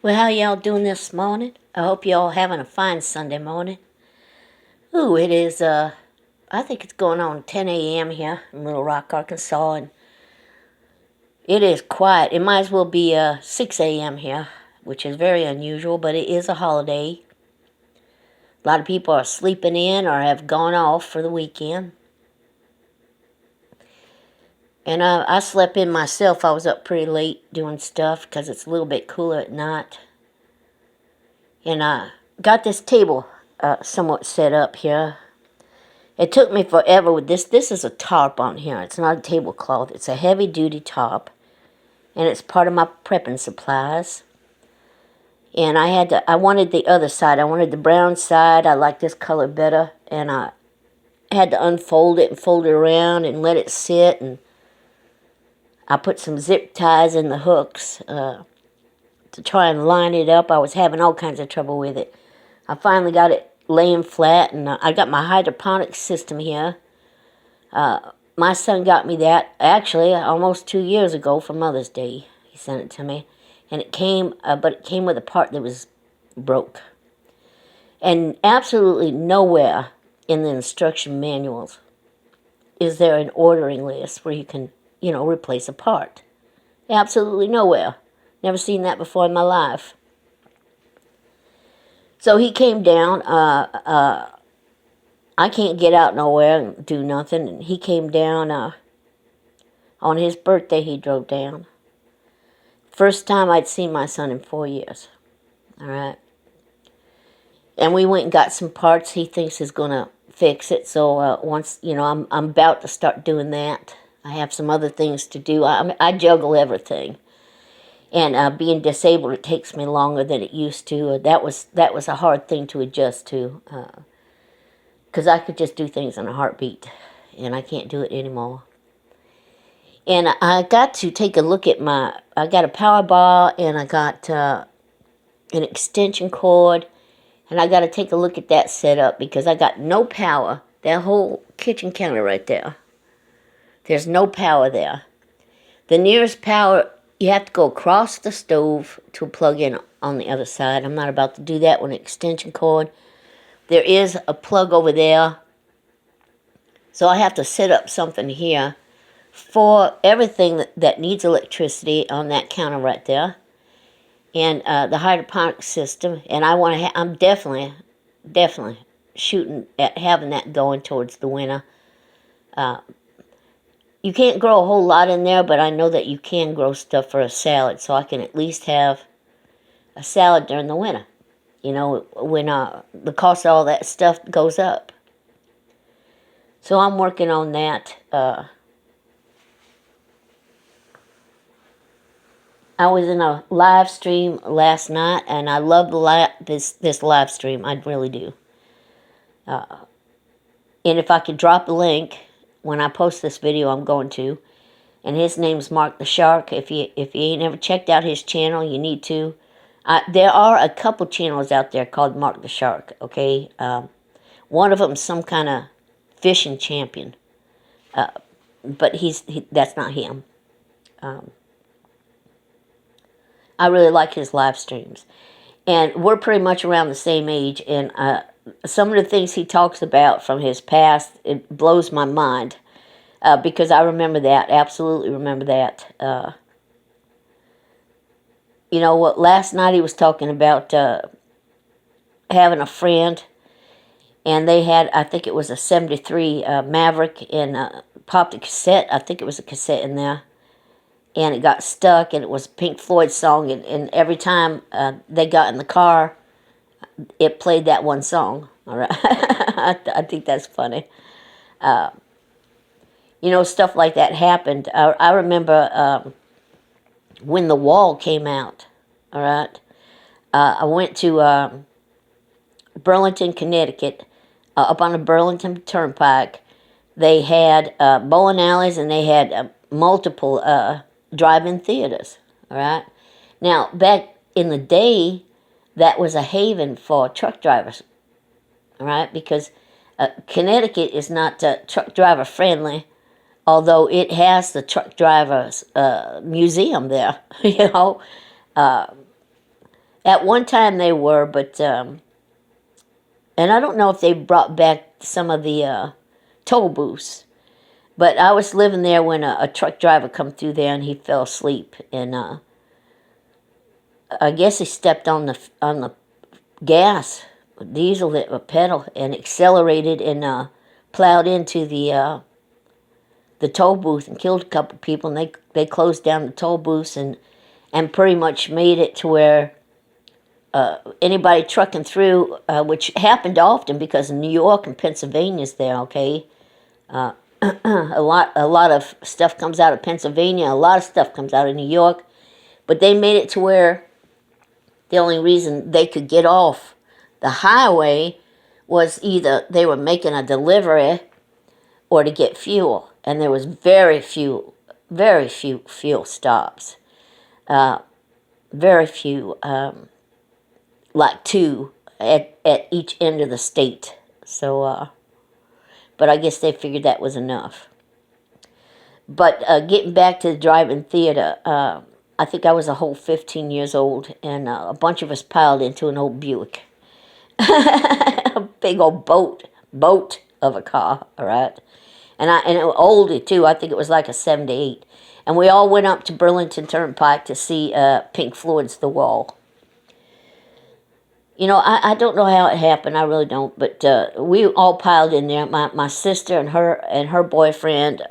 Well, how y'all doing this morning? I hope y'all having a fine Sunday morning. Ooh, it is, I think it's going on 10 a.m. here in Little Rock, Arkansas, and it is quiet. It might as well be 6 a.m. here, which is very unusual, but it is a holiday. A lot of people are sleeping in or have gone off for the weekend. And I slept in myself. I was up pretty late doing stuff because it's a little bit cooler at night. And I got this table somewhat set up here. It took me forever with this. This is a tarp on here. It's not a tablecloth. It's a heavy-duty tarp. And it's part of my prepping supplies. And I wanted the other side. I wanted the brown side. I like this color better. And I had to unfold it and fold it around and let it sit. And I put some zip ties in the hooks to try and line it up. I was having all kinds of trouble with it. I finally got it laying flat, and I got my hydroponic system here. My son got me that, actually, almost 2 years ago for Mother's Day. He sent it to me. And it came, but it came with a part that was broke. And absolutely nowhere in the instruction manuals is there an ordering list where you can, replace a part. Absolutely nowhere. Never seen that before in my life. So he came down. I can't get out nowhere and do nothing. And he came down on his birthday. He drove down. First time I'd seen my son in 4 years. All right. And we went and got some parts he thinks is going to fix it. So once, I'm about to start doing that. I have some other things to do. I juggle everything. And being disabled, it takes me longer than it used to. That was a hard thing to adjust to. Because I could just do things in a heartbeat. And I can't do it anymore. And I got to take a look at I got a power bar, and I got an extension cord. And I got to take a look at that setup because I got no power. That whole kitchen counter right there. There's no power there. The nearest power, you have to go across the stove to plug in on the other side. I'm not about to do that with an extension cord. There is a plug over there. So I have to set up something here for everything that needs electricity on that counter right there. And the hydroponic system. And I'm definitely shooting at having that going towards the winter. You can't grow a whole lot in there, but I know that you can grow stuff for a salad, so I can at least have a salad during the winter. When the cost of all that stuff goes up. So I'm working on that. I was in a live stream last night, and I love this live stream. I really do. And if I could drop a link when I post this video, I'm going to. And his name's Mark the Shark. If you ain't ever checked out his channel, you need to. There are a couple channels out there called Mark the Shark. Okay, one of them's some kind of fishing champion, but that's not him. I really like his live streams. And we're pretty much around the same age. And some of the things he talks about from his past, it blows my mind. Because I remember that. Absolutely remember that. Last night he was talking about having a friend. And they had, I think it was a 73 Maverick. And popped a cassette. I think it was a cassette in there. And it got stuck, and it was a Pink Floyd song, and every time they got in the car, it played that one song. All right, I think that's funny. Stuff like that happened. I remember when The Wall came out. All right, I went to Burlington, Connecticut, up on the Burlington Turnpike. They had bowling alleys, and they had multiple drive-in theaters, all right? Now, back in the day, that was a haven for truck drivers, all right? Because Connecticut is not truck driver friendly, although it has the truck drivers museum there, At one time they were, but and I don't know if they brought back some of the toll booths. But I was living there when a truck driver come through there and he fell asleep, and I guess he stepped on the gas, diesel, pedal, and accelerated and plowed into the toll booth and killed a couple people. And they closed down the toll booths and pretty much made it to where anybody trucking through, which happened often because New York and Pennsylvania's there, okay. A lot of stuff comes out of Pennsylvania. A lot of stuff comes out of New York, but they made it to where the only reason they could get off the highway was either they were making a delivery or to get fuel, and there was very few fuel stops, very few, like two at each end of the state. So. But I guess they figured that was enough. But getting back to the drive-in theater, I think I was a whole 15 years old, and a bunch of us piled into an old Buick. A big old boat of a car, all right? And it was older, too. I think it was like a 78. And we all went up to Burlington Turnpike to see Pink Floyd's The Wall. You know, I don't know how it happened. I really don't. But we all piled in there. My sister and her boyfriend,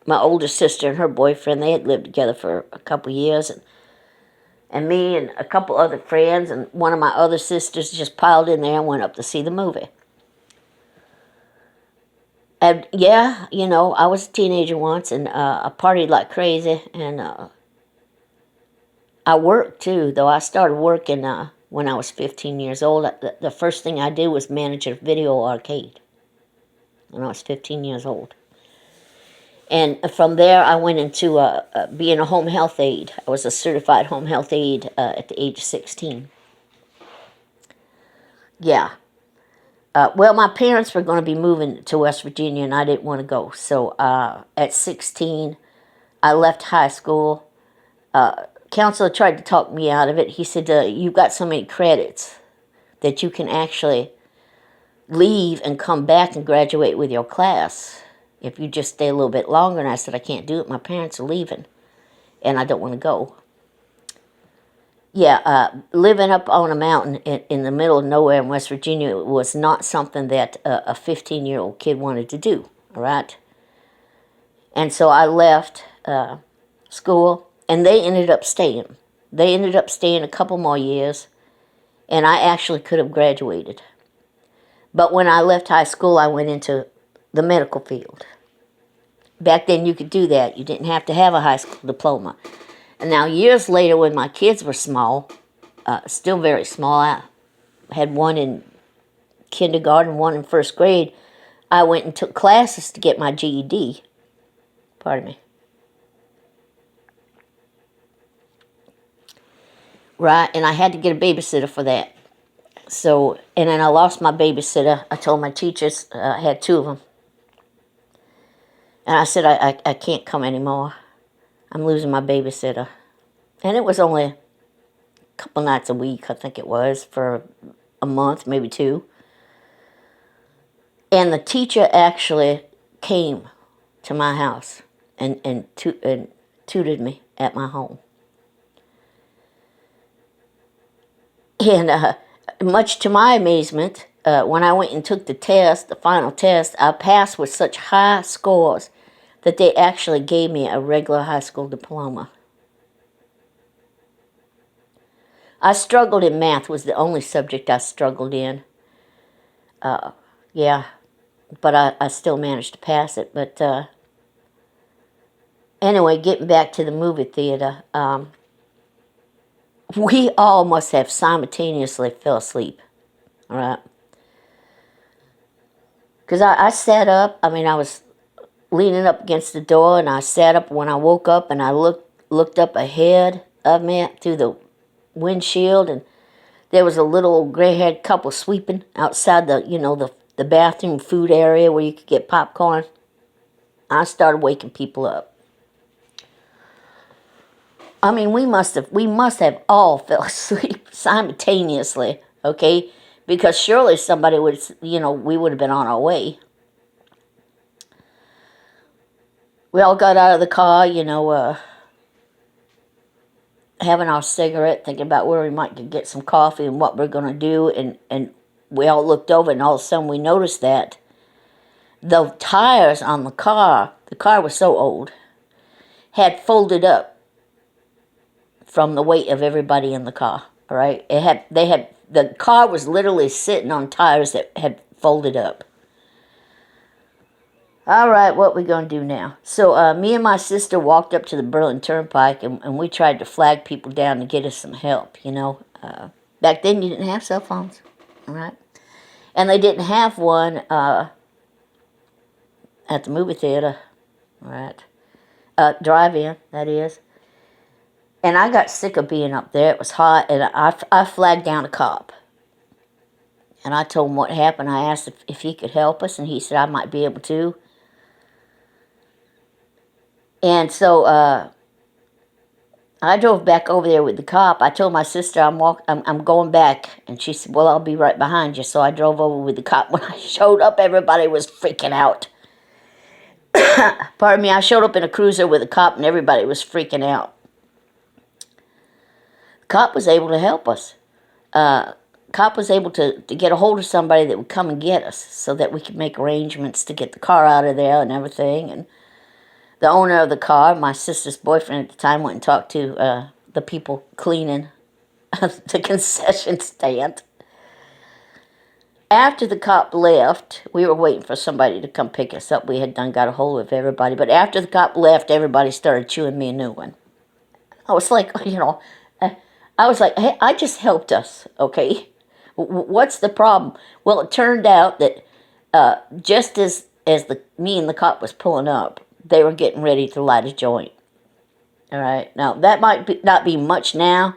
my older sister and her boyfriend, they had lived together for a couple years. And me and a couple other friends and one of my other sisters just piled in there and went up to see the movie. And yeah, you know, I was a teenager once, and I partied like crazy. And I worked, too, though I started working... when I was 15 years old. The first thing I did was manage a video arcade when I was 15 years old. And from there, I went into being a home health aide. I was a certified home health aide at the age of 16. Yeah. Well, my parents were going to be moving to West Virginia, and I didn't want to go. So at 16, I left high school. Counselor tried to talk me out of it. He said, you've got so many credits that you can actually leave and come back and graduate with your class if you just stay a little bit longer. And I said, I can't do it. My parents are leaving, and I don't want to go. Yeah, living up on a mountain in the middle of nowhere in West Virginia was not something that a 15-year-old kid wanted to do, all right? And so I left school. And they ended up staying. They ended up staying a couple more years, and I actually could have graduated. But when I left high school, I went into the medical field. Back then, you could do that. You didn't have to have a high school diploma. And now, years later, when my kids were small, still very small, I had one in kindergarten, one in first grade, I went and took classes to get my GED. Pardon me. Right, and I had to get a babysitter for that. So, and then I lost my babysitter. I told my teachers, I had two of them. And I said, I can't come anymore. I'm losing my babysitter. And it was only a couple nights a week, I think it was, for a month, maybe two. And the teacher actually came to my house and tutored me at my home. And much to my amazement, when I went and took the test, the final test, I passed with such high scores that they actually gave me a regular high school diploma. I struggled in math, was the only subject I struggled in. Yeah, but I still managed to pass it. But anyway, getting back to the movie theater, we all must have simultaneously fell asleep, all right? Because I sat up, I was leaning up against the door, and I sat up when I woke up, and I looked up ahead of me through the windshield, and there was a little gray-haired couple sweeping outside the bathroom food area where you could get popcorn. I started waking people up. I mean, we must have all fell asleep simultaneously, okay? Because surely somebody would, we would have been on our way. We all got out of the car, having our cigarette, thinking about where we might get some coffee and what we're going to do. And we all looked over, and all of a sudden we noticed that the tires on the car was so old, had folded up from the weight of everybody in the car. All right, the car was literally sitting on tires that had folded up. All right, what we going to do now? So me and my sister walked up to the Berlin Turnpike, and we tried to flag people down to get us some help, Back then, you didn't have cell phones, all right? And they didn't have one at the movie theater, all right? Drive-in, that is. And I got sick of being up there. It was hot, and I flagged down a cop. And I told him what happened. I asked if he could help us, and he said I might be able to. And so I drove back over there with the cop. I told my sister I'm going back, and she said, "Well, I'll be right behind you." So I drove over with the cop. When I showed up, everybody was freaking out. Pardon me. I showed up in a cruiser with a cop, and everybody was freaking out. The cop was able to help us. Cop was able to get a hold of somebody that would come and get us, so that we could make arrangements to get the car out of there and everything. And the owner of the car, my sister's boyfriend at the time, went and talked to the people cleaning the concession stand. After the cop left, we were waiting for somebody to come pick us up. We had got a hold of everybody. But after the cop left, everybody started chewing me a new one. I was like, hey, I just helped us, okay? What's the problem? Well, it turned out that just as me and the cop was pulling up, they were getting ready to light a joint. All right. Now, that might not be much now,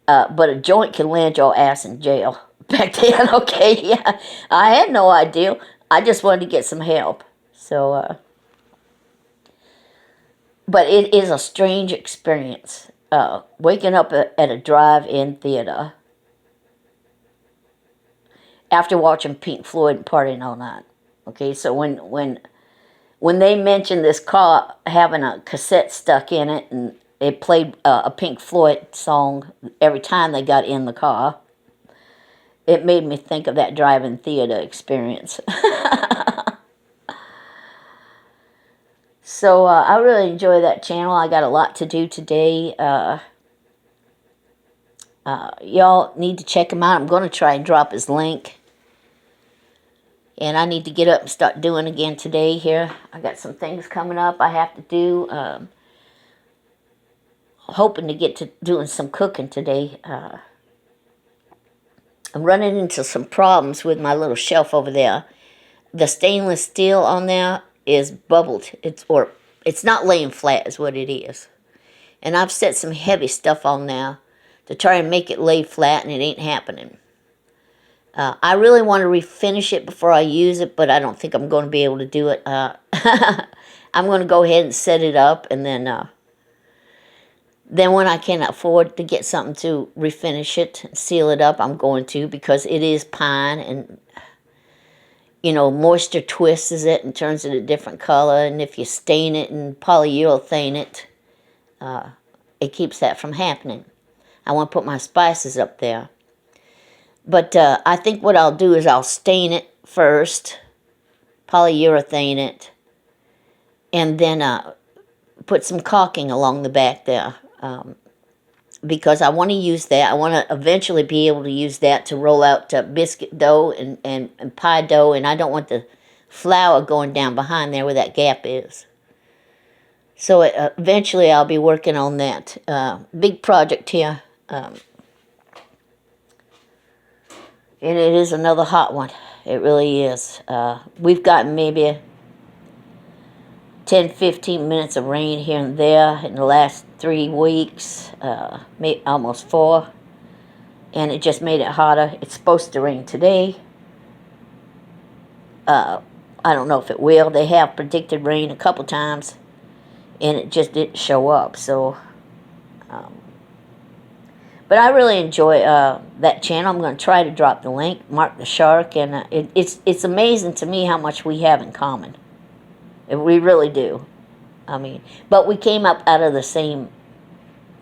but a joint can land your ass in jail. Back then, okay, yeah. I had no idea. I just wanted to get some help. So, but it is a strange experience. Waking up at a drive-in theater after watching Pink Floyd and partying all night. Okay, so when they mentioned this car having a cassette stuck in it, and it played a Pink Floyd song every time they got in the car, it made me think of that drive-in theater experience. So I really enjoy that channel. I got a lot to do today. Y'all need to check him out. I'm going to try and drop his link. And I need to get up and start doing again today here. I got some things coming up I have to do. Hoping to get to doing some cooking today. I'm running into some problems with my little shelf over there. The stainless steel on there is bubbled. It's not laying flat is what it is. And I've set some heavy stuff on there to try and make it lay flat, and it ain't happening. I really want to refinish it before I use it, but I don't think I'm going to be able to do it. I'm going to go ahead and set it up, and then when I can afford to get something to refinish it and seal it up, I'm going to, because it is pine, and moisture twists it and turns it a different color, and if you stain it and polyurethane it, it keeps that from happening. I want to put my spices up there. But I think what I'll do is I'll stain it first, polyurethane it, and then put some caulking along the back there. Because I want to use that. I want to eventually be able to use that to roll out biscuit dough and pie dough, and I don't want the flour going down behind there where that gap is. So eventually I'll be working on that big project here. And it is another hot one. It really is. We've gotten maybe 10, 15 minutes of rain here and there in the last 3 weeks, maybe almost 4. And it just made it hotter. It's supposed to rain today. I don't know if it will. They have predicted rain a couple times, and it just didn't show up. So But I really enjoy that channel. I'm going to try to drop the link, Mark the Shark, and it's amazing to me how much we have in common. We really do. I mean, but we came up out of the same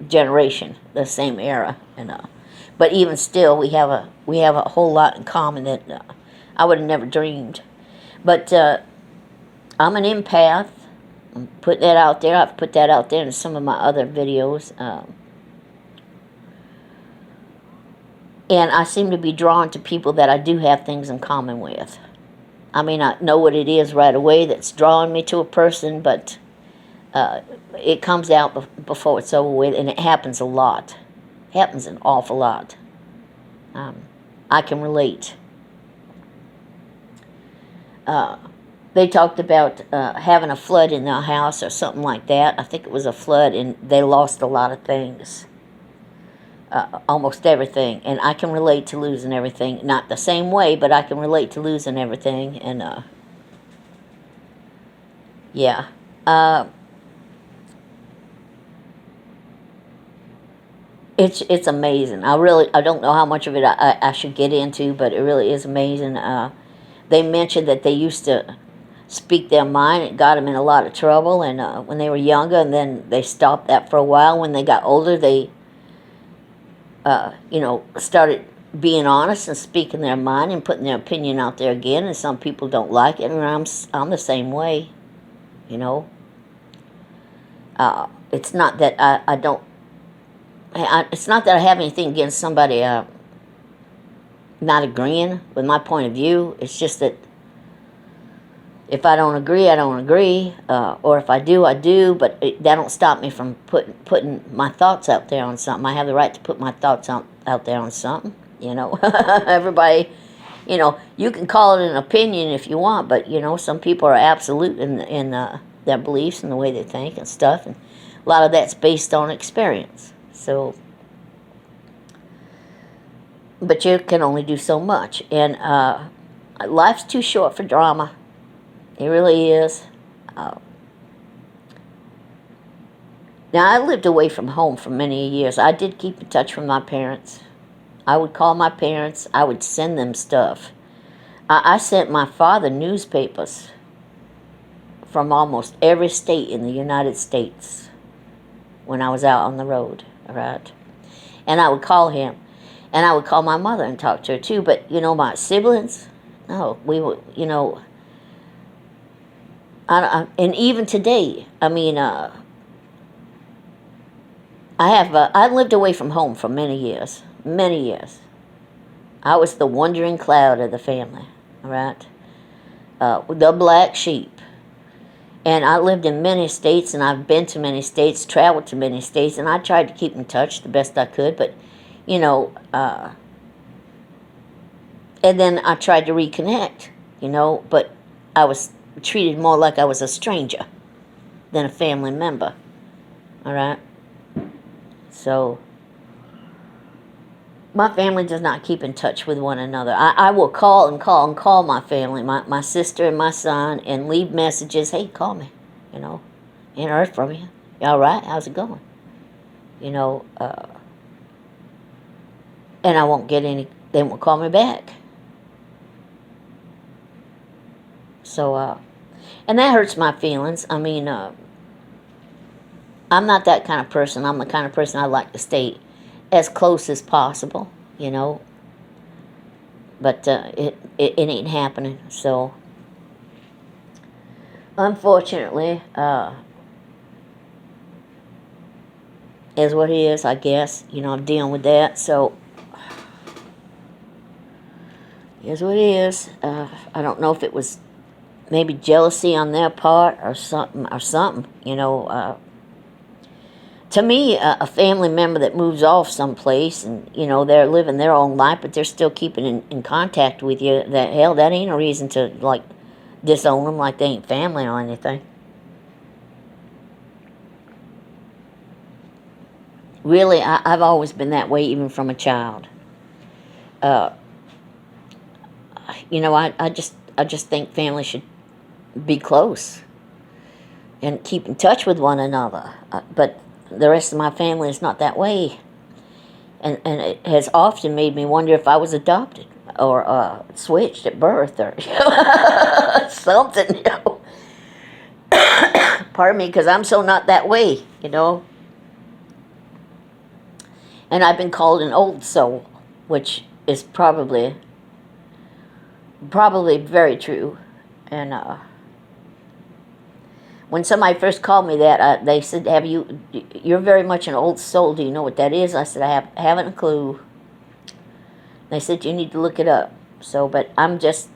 generation, the same era, and but even still, we have a whole lot in common that I would have never dreamed. But I'm an empath. I'm putting that out there. I've put that out there in some of my other videos. And I seem to be drawn to people that I do have things in common with. I may not know what it is right away that's drawing me to a person, but it comes out before it's over with, and it happens a lot. It happens an awful lot. I can relate. They talked about having a flood in their house or something like that. I think it was a flood, and they lost a lot of things. Almost everything, and I can relate to losing everything. Not the same way, but I can relate to losing everything, and yeah. It's amazing. I don't know how much of it I should get into, but it really is amazing. They mentioned that they used to speak their mind. It got them in a lot of trouble, and when they were younger, and then they stopped that for a while. When they got older, they started being honest and speaking their mind and putting their opinion out there again, and some people don't like it, and I'm the same way, you know. It's not that I don't, it's not that I have anything against somebody not agreeing with my point of view. It's just that if I don't agree, I don't agree, or if I do, I do, but that don't stop me from putting my thoughts out there on something. I have the right to put my thoughts out there on something, you know. Everybody, you can call it an opinion if you want, but, some people are absolute in their beliefs and the way they think and stuff, and a lot of that's based on experience, so, but you can only do so much, and life's too short for drama. It really is. Now, I lived away from home for many years. I did keep in touch with my parents. I would call my parents. I would send them stuff. I sent my father newspapers from almost every state in the United States when I was out on the road, all right? And I would call him. And I would call my mother and talk to her, too. But, my siblings, no, we were, and even today, I mean, I lived away from home for many years. I was the wandering cloud of the family, all right? The black sheep. And I lived in many states, and I've been to many states, traveled to many states, and I tried to keep in touch the best I could, but, and then I tried to reconnect, but I was treated more like I was a stranger than a family member, all right? So, my family does not keep in touch with one another. I will call and call and call my family, my sister and my son, and leave messages. Hey, call me, ain't heard from you. You all right? How's it going? And I won't get any, they won't call me back. So, and that hurts my feelings. I mean, I'm not that kind of person. I'm the kind of person I like to stay as close as possible, But it ain't happening. So, unfortunately, is what it is, I guess. I'm dealing with that. So, is what it is. I don't know if it was maybe jealousy on their part or something, to me, a family member that moves off someplace and, they're living their own life, but they're still keeping in contact with you, that ain't a reason to, disown them like they ain't family or anything. Really, I've always been that way, even from a child. I just think family should be close and keep in touch with one another. But the rest of my family is not that way. And it has often made me wonder if I was adopted or switched at birth or something, Pardon me, because I'm so not that way, And I've been called an old soul, which is probably very true. And when somebody first called me that, they said, you're very much an old soul. Do you know what that is? I said, I haven't a clue. They said, you need to look it up. But I'm just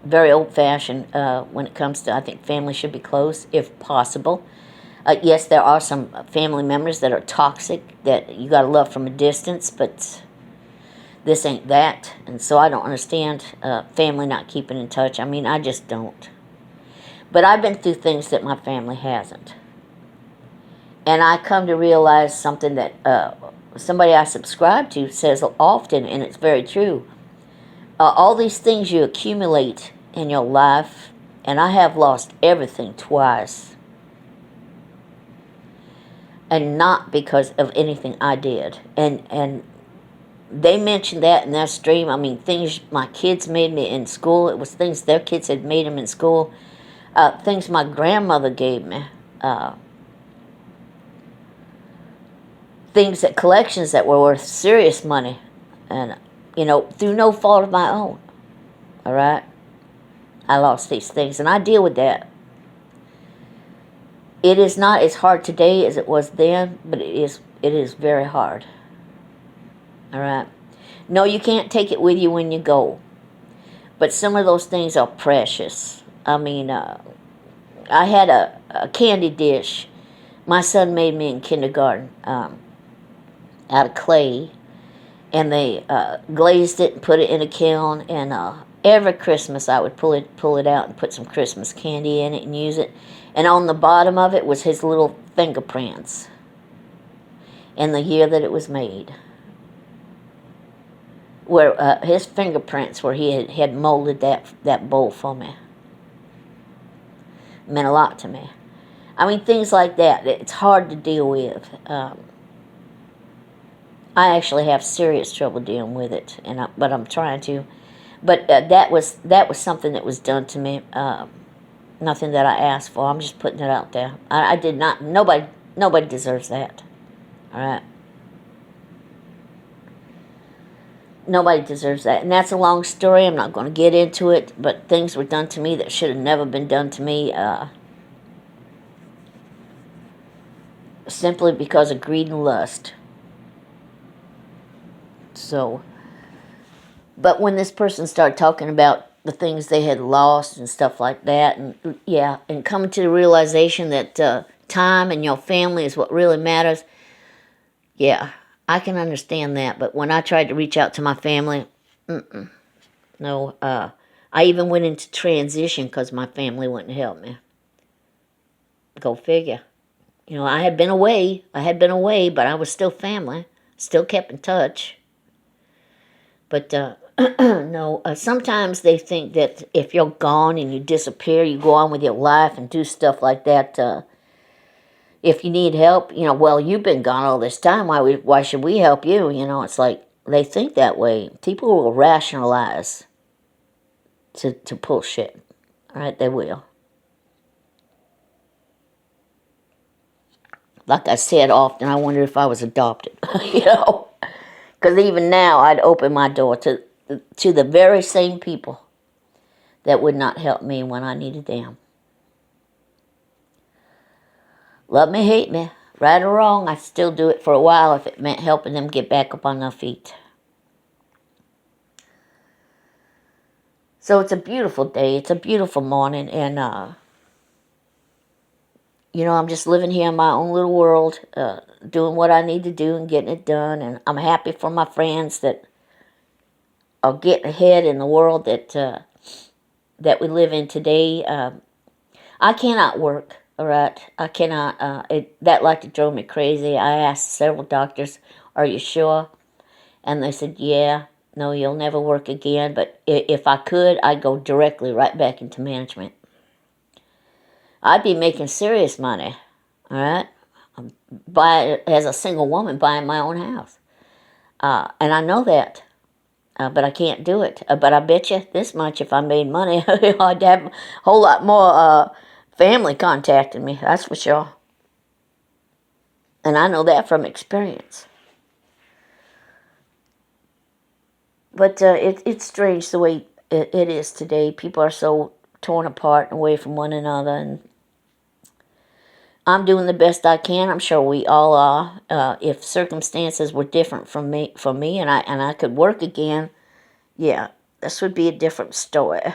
very old-fashioned when it comes to, I think family should be close, if possible. Yes, there are some family members that are toxic, that you got to love from a distance, but this ain't that. And so I don't understand family not keeping in touch. I mean, I just don't. But I've been through things that my family hasn't. And I come to realize something that somebody I subscribe to says often, and it's very true. All these things you accumulate in your life, and I have lost everything twice. And not because of anything I did. And they mentioned that in their stream. I mean, things my kids made me in school. It was things their kids had made them in school. Things my grandmother gave me. Things collections that were worth serious money. And, through no fault of my own. All right? I lost these things, and I deal with that. It is not as hard today as it was then, but it is very hard. All right? No, you can't take it with you when you go. But some of those things are precious. I mean, I had a candy dish my son made me in kindergarten out of clay. And they glazed it and put it in a kiln. And every Christmas I would pull it out and put some Christmas candy in it and use it. And on the bottom of it was his little fingerprints and the year that it was made. Where his fingerprints where he had molded that bowl for me. It meant a lot to me. I mean, things like that. It's hard to deal with. I actually have serious trouble dealing with it, but I'm trying to. But that was something that was done to me. Nothing that I asked for. I'm just putting it out there. I did not. Nobody deserves that. All right. Nobody deserves that, and that's a long story. I'm not going to get into it. But things were done to me that should have never been done to me. Simply because of greed and lust. So, but when this person started talking about the things they had lost and stuff like that, and coming to the realization that time and your family is what really matters, yeah, I can understand that. But when I tried to reach out to my family, no, I even went into transition because my family wouldn't help me. Go figure. I had been away, but I was still family, still kept in touch. But no, sometimes they think that if you're gone and you disappear, you go on with your life and do stuff like that. If you need help, well, you've been gone all this time. Why should we help you? It's like they think that way. People will rationalize to pull shit. All right, they will. Like I said often, I wonder if I was adopted, Because even now, I'd open my door to the very same people that would not help me when I needed them. Love me, hate me, right or wrong, I'd still do it for a while if it meant helping them get back up on their feet. So it's a beautiful day. It's a beautiful morning, and I'm just living here in my own little world, doing what I need to do and getting it done. And I'm happy for my friends that are getting ahead in the world that we live in today. I cannot work, all right? I cannot. That like to drove me crazy. I asked several doctors, "Are you sure?" And they said, "Yeah, no, you'll never work again. But if I could, I'd go directly right back into management. I'd be making serious money, all right? buy as a single woman buying my own house. And I know that, but I can't do it. But I bet you this much: if I made money, I'd have a whole lot more family contacting me. That's for sure. And I know that from experience. But it's strange the way it is today. People are so torn apart and away from one another, and I'm doing the best I can. I'm sure we all are. If circumstances were different from me, and I could work again, yeah, this would be a different story.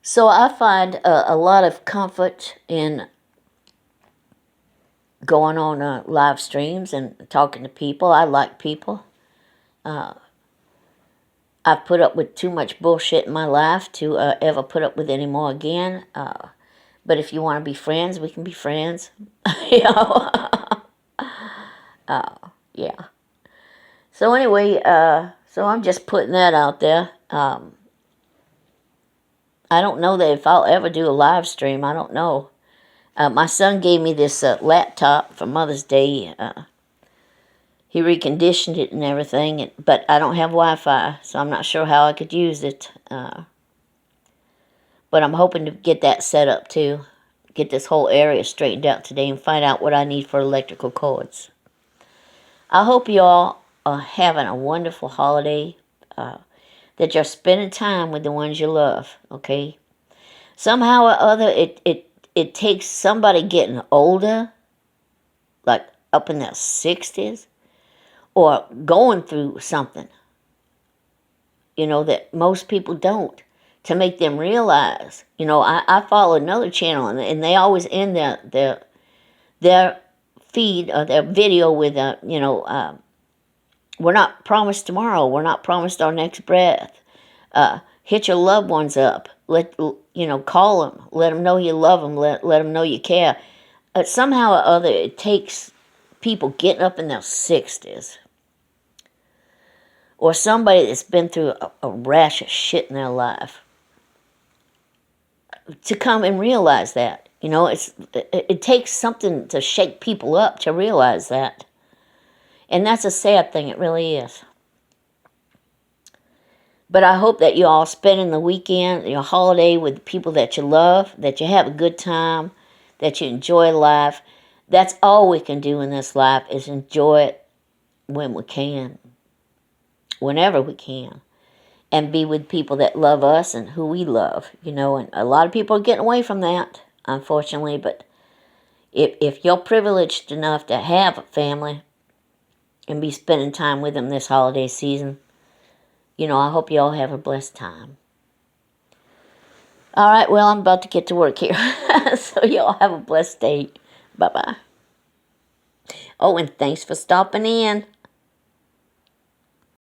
So I find a lot of comfort in going on live streams and talking to people. I like people. I've put up with too much bullshit in my life to ever put up with any more again. But if you want to be friends, we can be friends. you know? Yeah. So anyway, so I'm just putting that out there. I don't know that if I'll ever do a live stream. I don't know. My son gave me this laptop for Mother's Day. He reconditioned it and everything, but I don't have Wi-Fi, so I'm not sure how I could use it. But I'm hoping to get that set up too. Get this whole area straightened out today and find out what I need for electrical cords. I hope you all are having a wonderful holiday, that you're spending time with the ones you love, okay? Somehow or other, it takes somebody getting older, like up in their 60s, or going through something, that most people don't, to make them realize. I follow another channel, and they always end their feed or their video with, we're not promised tomorrow. We're not promised our next breath. Hit your loved ones up. Call them. Let them know you love them. Let them know you care. Somehow or other, it takes people getting up in their 60s, or somebody that's been through a rash of shit in their life, to come and realize that. It takes something to shake people up to realize that. And that's a sad thing. It really is. But I hope that you all spending the weekend, your holiday, with the people that you love, that you have a good time, that you enjoy life. That's all we can do in this life, is enjoy it when we can, whenever we can, and be with people that love us and who we love, and a lot of people are getting away from that, unfortunately. But if you're privileged enough to have a family and be spending time with them this holiday season, I hope you all have a blessed time. All right, well, I'm about to get to work here. So you all have a blessed day. Bye-bye. Oh, and thanks for stopping in.